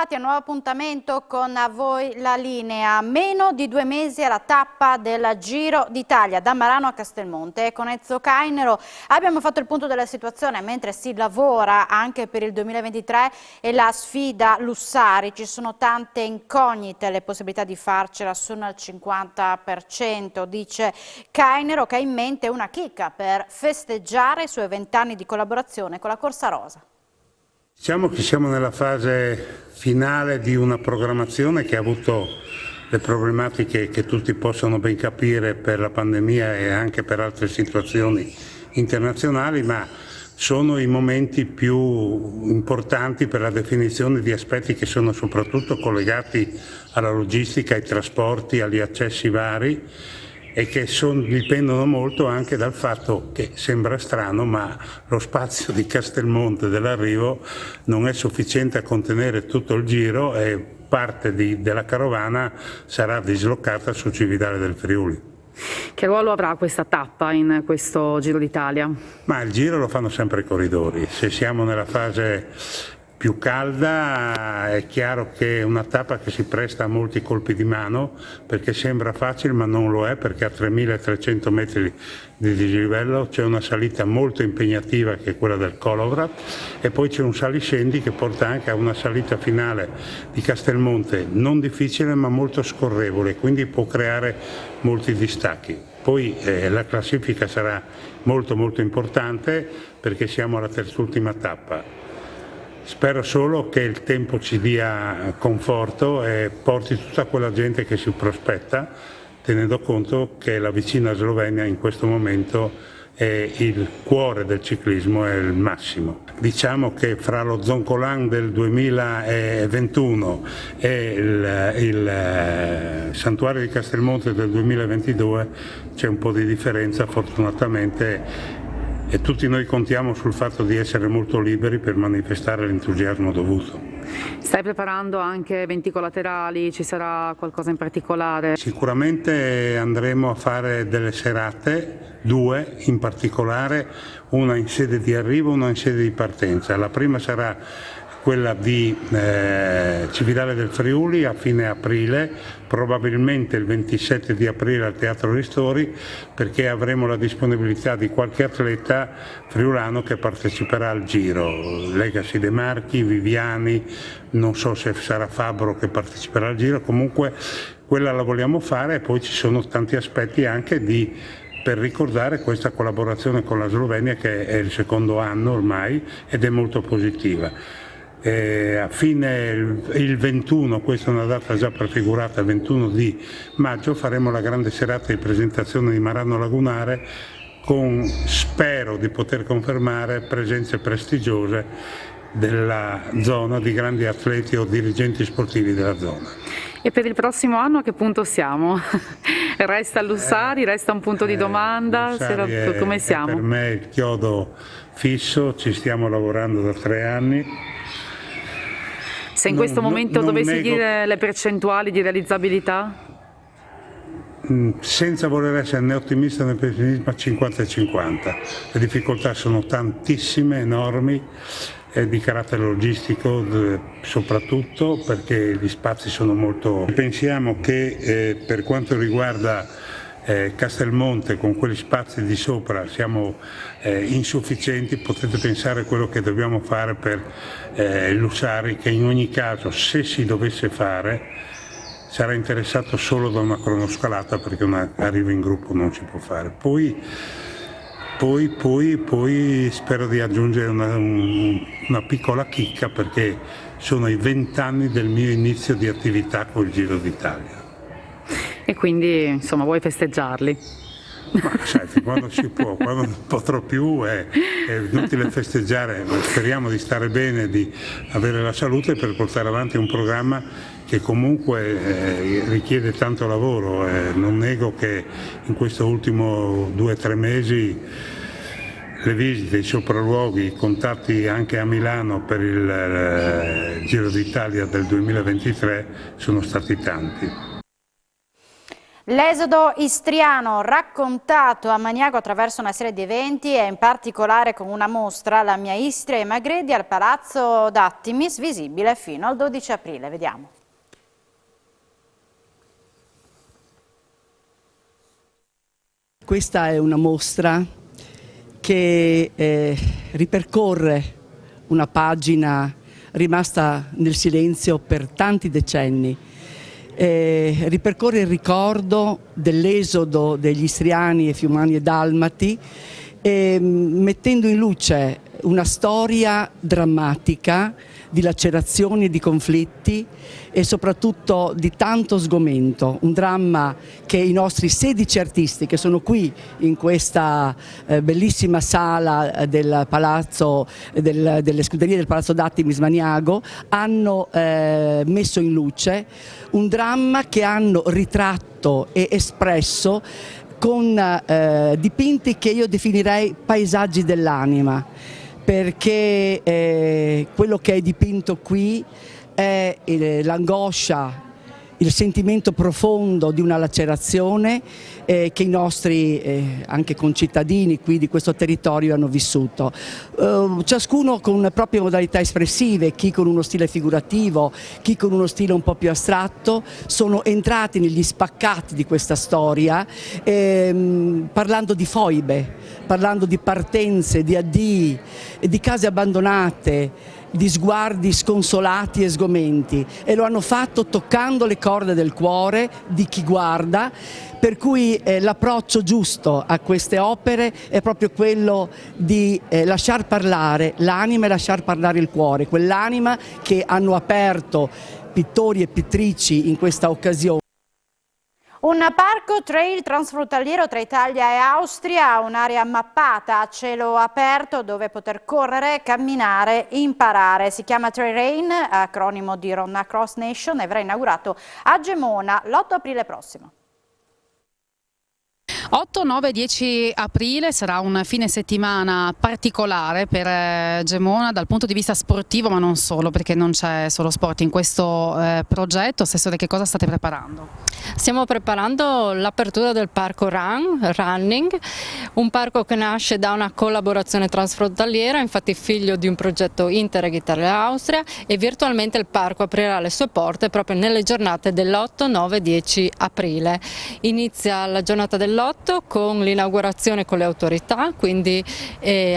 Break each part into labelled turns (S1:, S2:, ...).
S1: ritrovati a un nuovo appuntamento con A Voi la Linea. Meno di 2 mesi alla tappa del Giro d'Italia, da Marano a Castelmonte. Con Ezio Cainero abbiamo fatto il punto della situazione mentre si lavora anche per il 2023 e la sfida Lussari. Ci sono tante incognite, le possibilità di farcela sono al 50%, dice Cainero, che ha in mente una chicca per festeggiare i suoi 20 anni di collaborazione con la Corsa Rosa.
S2: Diciamo che siamo nella fase finale di una programmazione che ha avuto le problematiche che tutti possono ben capire per la pandemia e anche per altre situazioni internazionali, ma sono i momenti più importanti per la definizione di aspetti che sono soprattutto collegati alla logistica, ai trasporti, agli accessi vari e che dipendono molto anche dal fatto che, sembra strano, ma lo spazio di Castelmonte dell'arrivo non è sufficiente a contenere tutto il giro e parte della carovana sarà dislocata su Cividale del Friuli.
S3: Che ruolo avrà questa tappa in questo Giro d'Italia?
S2: Ma il giro lo fanno sempre i corridori. Se siamo nella fase più calda è chiaro che è una tappa che si presta a molti colpi di mano perché sembra facile ma non lo è, perché a 3.300 metri di dislivello c'è una salita molto impegnativa che è quella del Kolovrat e poi c'è un saliscendi che porta anche a una salita finale di Castelmonte non difficile ma molto scorrevole, quindi può creare molti distacchi. Poi la classifica sarà molto importante perché siamo alla terz'ultima tappa. Spero solo che il tempo ci dia conforto e porti tutta quella gente che si prospetta, tenendo conto che la vicina Slovenia in questo momento è il cuore del ciclismo, è il massimo. Diciamo che fra lo Zoncolan del 2021 e il Santuario di Castelmonte del 2022 c'è un po' di differenza, fortunatamente. E tutti noi contiamo sul fatto di essere molto liberi per manifestare l'entusiasmo dovuto.
S3: Stai preparando anche eventi collaterali? Ci sarà qualcosa in particolare?
S2: Sicuramente andremo a fare delle serate, 2 in particolare, una in sede di arrivo e una in sede di partenza. La prima sarà quella di Cividale del Friuli a fine aprile, probabilmente il 27 di aprile al Teatro Ristori, perché avremo la disponibilità di qualche atleta friulano che parteciperà al Giro, Legacy De Marchi, Viviani, non so se sarà Fabbro che parteciperà al Giro, comunque quella la vogliamo fare e poi ci sono tanti aspetti anche per ricordare questa collaborazione con la Slovenia che è il secondo anno ormai ed è molto positiva. A fine il 21, questa è una data già prefigurata, il 21 di maggio faremo la grande serata di presentazione di Marano Lagunare con, spero di poter confermare, presenze prestigiose della zona, di grandi atleti o dirigenti sportivi della zona.
S3: E per il prossimo anno a che punto siamo? Resta Lussari, resta un punto di domanda? Come siamo?
S2: Per me il chiodo fisso, ci stiamo lavorando da 3 anni.
S3: Se in questo momento dovessi dire le percentuali di realizzabilità?
S2: Senza voler essere né ottimista né pessimista, 50-50. Le difficoltà sono tantissime, enormi, di carattere logistico soprattutto perché gli spazi sono molto. Pensiamo che per quanto riguarda Castelmonte, con quegli spazi di sopra siamo insufficienti, potete pensare a quello che dobbiamo fare per Lussari, che in ogni caso, se si dovesse fare, sarà interessato solo da una cronoscalata perché una arrivo in gruppo non si può fare. Poi spero di aggiungere una piccola chicca perché sono i 20 anni del mio inizio di attività col Giro d'Italia.
S3: E quindi insomma vuoi festeggiarli?
S2: Ma senti, quando si può, quando non potrò più è inutile festeggiare, speriamo di stare bene, di avere la salute per portare avanti un programma che comunque richiede tanto lavoro. Non nego che in questo ultimo 2-3 mesi le visite, i sopralluoghi, i contatti anche a Milano per il Giro d'Italia del 2023 sono stati tanti.
S1: L'esodo istriano raccontato a Maniago attraverso una serie di eventi e in particolare con una mostra, La mia Istria e Magredi, al Palazzo d'Attimis, visibile fino al 12 aprile. Vediamo.
S4: Questa è una mostra che ripercorre una pagina rimasta nel silenzio per tanti decenni. Ripercorre il ricordo dell'esodo degli istriani e fiumani e dalmati, mettendo in luce una storia drammatica di lacerazioni e di conflitti e soprattutto di tanto sgomento, un dramma che i nostri 16 artisti che sono qui in questa bellissima sala del palazzo, delle scuderie del Palazzo d'Attimis Maniago hanno messo in luce, un dramma che hanno ritratto e espresso con dipinti che io definirei paesaggi dell'anima, perché quello che è dipinto qui è l'angoscia, il sentimento profondo di una lacerazione che i nostri anche concittadini qui di questo territorio hanno vissuto. Ciascuno con proprie modalità espressive, chi con uno stile figurativo, chi con uno stile un po' più astratto, sono entrati negli spaccati di questa storia parlando di foibe, parlando di partenze, di addii, di case abbandonate, di sguardi sconsolati e sgomenti, e lo hanno fatto toccando le corde del cuore di chi guarda, per cui l'approccio giusto a queste opere è proprio quello di lasciar parlare l'anima e lasciar parlare il cuore, quell'anima che hanno aperto pittori e pittrici in questa occasione.
S1: Un parco trail transfrontaliero tra Italia e Austria, un'area mappata a cielo aperto dove poter correre, camminare, imparare. Si chiama Trail Rain, acronimo di Run Across Nation, e verrà inaugurato a Gemona l'8 aprile prossimo.
S5: 8, 9 e 10 aprile sarà un fine settimana particolare per Gemona dal punto di vista sportivo, ma non solo, perché non c'è solo sport in questo progetto. Assessore, che cosa state preparando?
S6: Stiamo preparando l'apertura del parco Running, un parco che nasce da una collaborazione transfrontaliera, infatti figlio di un progetto Interreg Italia e Austria, e virtualmente il parco aprirà le sue porte proprio nelle giornate dell'8, 9 e 10 aprile. Inizia la giornata dell'8 con l'inaugurazione con le autorità, quindi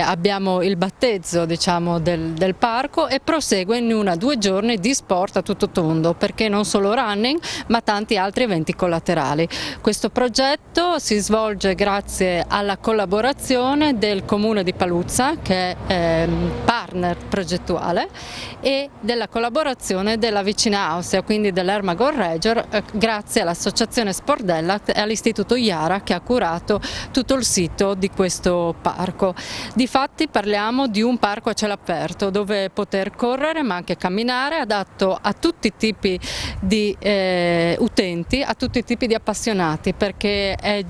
S6: abbiamo il battezzo, diciamo, del parco, e prosegue in 1 o 2 giorni di sport a tutto tondo, perché non solo running ma tanti altri eventi collaterali. Questo progetto si svolge grazie alla collaborazione del Comune di Paluzza, che è partner progettuale, e della collaborazione della vicina Austria, quindi dell'Ermagor Regior, grazie all'Associazione Spordella e all'Istituto Iara, che ha curato tutto il sito di questo parco. Difatti parliamo di un parco a cielo aperto dove poter correre ma anche camminare, adatto a tutti i tipi di utenti, a tutti i tipi di appassionati, perché è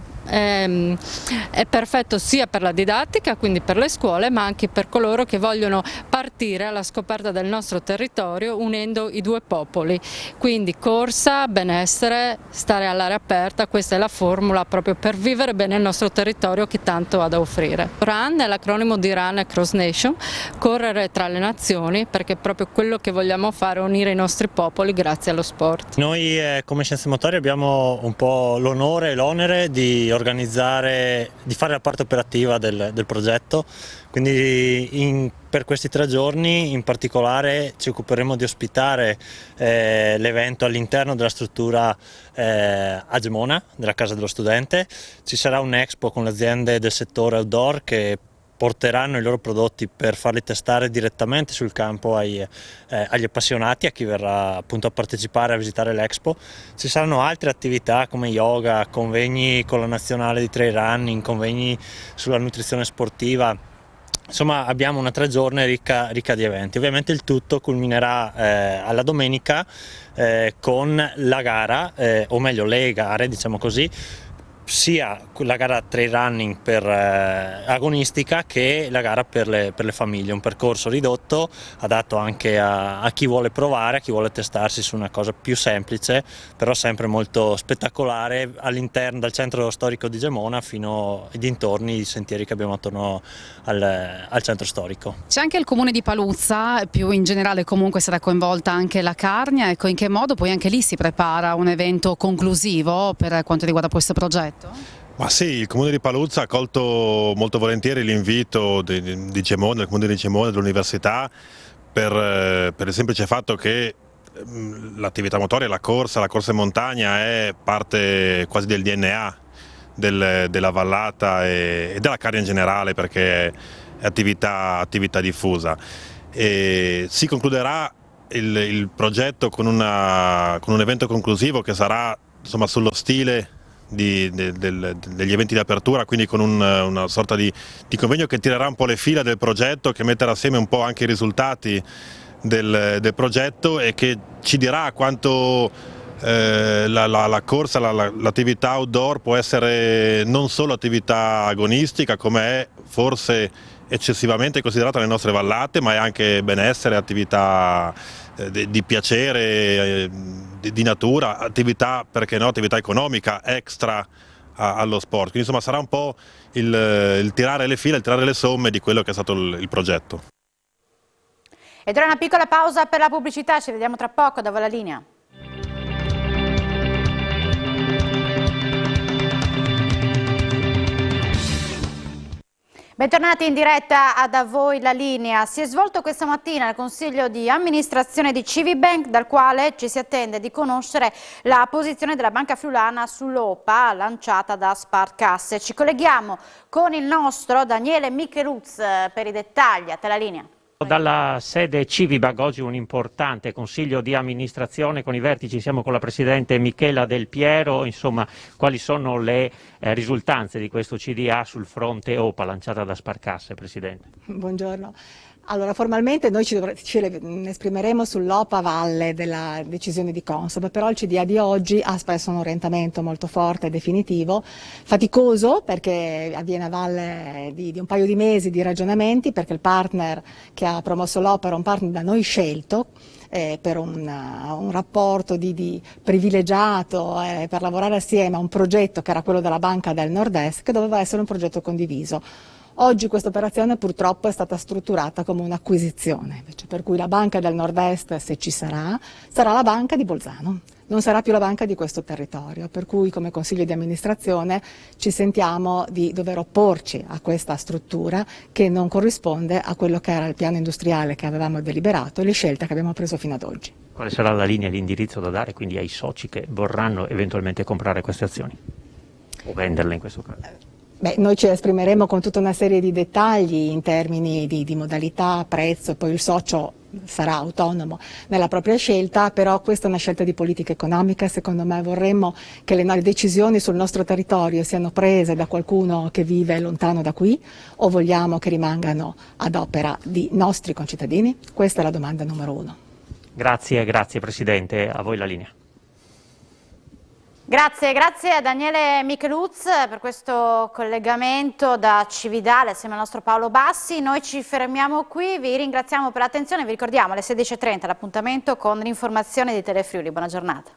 S6: perfetto sia per la didattica, quindi per le scuole, ma anche per coloro che vogliono partire alla scoperta del nostro territorio unendo i due popoli. Quindi corsa, benessere, stare all'aria aperta, questa è la formula proprio per vivere bene il nostro territorio che tanto ha da offrire. Run è l'acronimo di Run Across Nation, correre tra le nazioni, perché è proprio quello che vogliamo fare, unire i nostri popoli grazie allo sport.
S7: Noi come Scienze Motorie abbiamo un po' l'onore e l'onere di organizzare, di fare la parte operativa del progetto, quindi per questi 3 giorni in particolare ci occuperemo di ospitare l'evento all'interno della struttura a Gemona, della Casa dello Studente. Ci sarà un expo con le aziende del settore outdoor che porteranno i loro prodotti per farli testare direttamente sul campo agli appassionati, a chi verrà appunto a partecipare, a visitare l'Expo. Ci saranno altre attività come yoga, convegni con la nazionale di trail running, convegni sulla nutrizione sportiva. Insomma, abbiamo una 3 giorni ricca di eventi. Ovviamente il tutto culminerà alla domenica con la gara, o meglio le gare, diciamo così, sia la gara trail running agonistica che la gara per le famiglie, un percorso ridotto adatto anche a chi vuole provare, a chi vuole testarsi su una cosa più semplice, però sempre molto spettacolare all'interno del centro storico di Gemona fino ai dintorni, i sentieri che abbiamo attorno al centro storico.
S5: C'è anche il comune di Paluzza, più in generale comunque sarà coinvolta anche la Carnia, ecco, in che modo poi anche lì si prepara un evento conclusivo per quanto riguarda questo progetto?
S8: Ma sì, il comune di Paluzza ha accolto molto volentieri l'invito di Gemona, del comune di Gemona, dell'università, per il semplice fatto che l'attività motoria, la corsa in montagna è parte quasi del DNA della vallata e della Carnia in generale, perché è attività diffusa. E si concluderà il progetto con un evento conclusivo che sarà, insomma, sullo stile degli eventi di apertura, quindi con una sorta di convegno che tirerà un po' le fila del progetto, che metterà assieme un po' anche i risultati del progetto e che ci dirà quanto la corsa, l'attività outdoor può essere non solo attività agonistica, come è forse eccessivamente considerata nelle nostre vallate, ma è anche benessere, attività di piacere, di natura, attività, perché no, attività economica extra allo sport. Quindi insomma sarà un po' il tirare le fila, il tirare le somme di quello che è stato il progetto.
S1: Ed ora una piccola pausa per la pubblicità, ci vediamo tra poco, da voi la linea. Bentornati in diretta a Da Voi la linea. Si è svolto questa mattina il Consiglio di amministrazione di Civibank, dal quale ci si attende di conoscere la posizione della Banca Friulana sull'OPA lanciata da Sparkasse. Ci colleghiamo con il nostro Daniele Micheluz per i dettagli. A te la linea.
S9: Dalla sede Civibank oggi un importante consiglio di amministrazione con i vertici, siamo con la presidente Michela Del Piero. Insomma, quali sono le risultanze di questo CDA sul fronte OPA lanciata da Sparkasse, Presidente?
S10: Buongiorno. Allora, formalmente noi ci esprimeremo sull'OPA valle della decisione di Consob, però il CDA di oggi ha espresso un orientamento molto forte e definitivo, faticoso perché avviene a valle di un paio di mesi di ragionamenti, perché il partner che ha promosso l'OPA era un partner da noi scelto, per un rapporto di privilegiato per lavorare assieme a un progetto che era quello della Banca del Nord-Est, che doveva essere un progetto condiviso. Oggi questa operazione purtroppo è stata strutturata come un'acquisizione, per cui la Banca del Nord-Est, se ci sarà, sarà la Banca di Bolzano, non sarà più la banca di questo territorio, per cui come Consiglio di amministrazione ci sentiamo di dover opporci a questa struttura che non corrisponde a quello che era il piano industriale che avevamo deliberato e le scelte che abbiamo preso fino ad oggi.
S9: Quale sarà la linea e l'indirizzo da dare quindi ai soci che vorranno eventualmente comprare queste azioni o venderle in questo caso?
S10: Beh, noi ci esprimeremo con tutta una serie di dettagli in termini di modalità, prezzo, e poi il socio sarà autonomo nella propria scelta, però questa è una scelta di politica economica. Secondo me vorremmo che le decisioni sul nostro territorio siano prese da qualcuno che vive lontano da qui, o vogliamo che rimangano ad opera di nostri concittadini? Questa è la domanda numero uno.
S9: Grazie Presidente, a voi la linea.
S1: Grazie a Daniele Micheluz per questo collegamento da Cividale assieme al nostro Paolo Bassi. Noi ci fermiamo qui, vi ringraziamo per l'attenzione, vi ricordiamo alle 16:30 l'appuntamento con l'informazione di Telefriuli. Buona giornata.